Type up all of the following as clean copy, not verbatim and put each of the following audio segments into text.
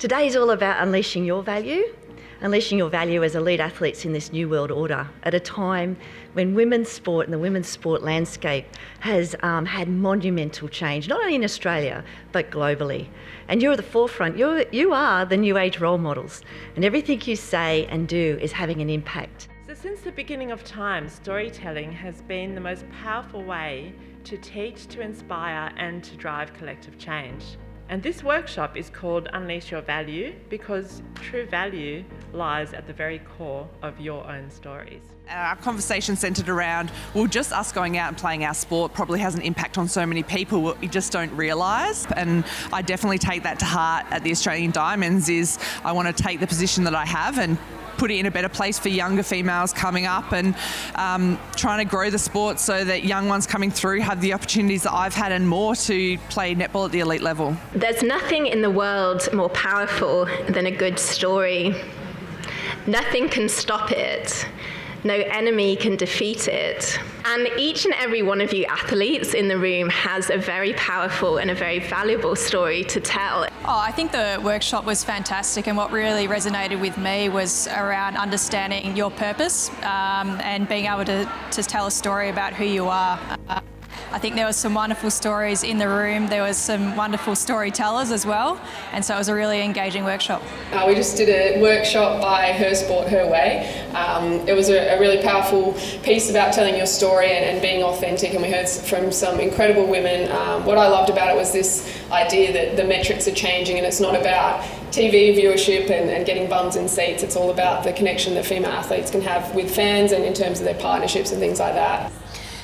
Today is all about unleashing your value as elite athletes in this new world order at a time when women's sport and the women's sport landscape has had monumental change, not only in Australia, but globally. And you're at the forefront. You are the new age role models, and everything you say and do is having an impact. So since the beginning of time, storytelling has been the most powerful way to teach, to inspire, and to drive collective change. And this workshop is called Unleash Your Value because true value lies at the very core of your own stories. Our conversation centred around, well, just us going out and playing our sport probably has an impact on so many people what we just don't realise. And I definitely take that to heart at the Australian Diamonds is I want to take the position that I have and put it in a better place for younger females coming up and trying to grow the sport so that young ones coming through have the opportunities that I've had and more to play netball at the elite level. There's nothing in the world more powerful than a good story. Nothing can stop it. No enemy can defeat it. And each and every one of you athletes in the room has a very powerful and a very valuable story to tell. I think the workshop was fantastic, and what really resonated with me was around understanding your purpose and being able to tell a story about who you are. I think there was some wonderful stories in the room. There was some wonderful storytellers as well, and so it was a really engaging workshop. We just did a workshop by Her Sport, Her Way. It was a really powerful piece about telling your story and being authentic, and we heard from some incredible women. What I loved about it was this idea that the metrics are changing and it's not about TV viewership and getting bums in seats. It's all about the connection that female athletes can have with fans and in terms of their partnerships and things like that.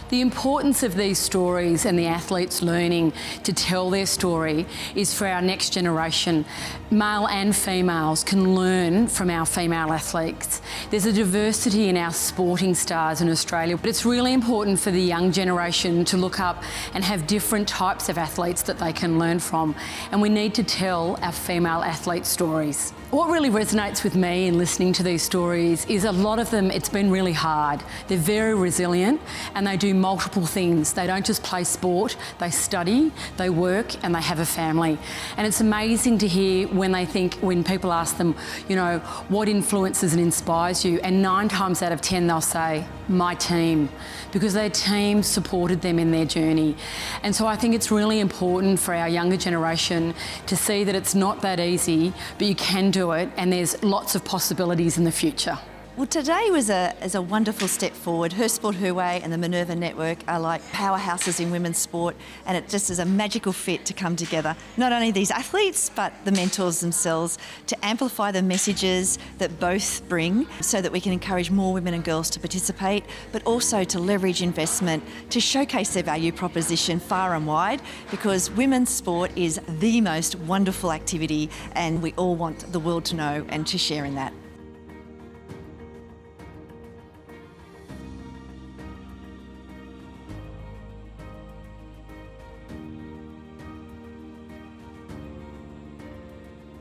The importance of these stories and the athletes learning to tell their story is for our next generation. Male and females can learn from our female athletes. There's a diversity in our sporting stars in Australia, but it's really important for the young generation to look up and have different types of athletes that they can learn from. And we need to tell our female athlete stories. What really resonates with me in listening to these stories is a lot of them, it's been really hard. They're very resilient and they do multiple things. They don't just play sport, they study, they work and they have a family. And it's amazing to hear when people ask them, what influences and inspires you? And 9 times out of 10 they'll say, my team, because their team supported them in their journey. And so I think it's really important for our younger generation to see that it's not that easy, but you can do it and there's lots of possibilities in the future. Well, today was a wonderful step forward. Her Sport, Her Way and the Minerva Network are like powerhouses in women's sport, and it just is a magical fit to come together. Not only these athletes, but the mentors themselves to amplify the messages that both bring so that we can encourage more women and girls to participate, but also to leverage investment to showcase their value proposition far and wide, because women's sport is the most wonderful activity and we all want the world to know and to share in that.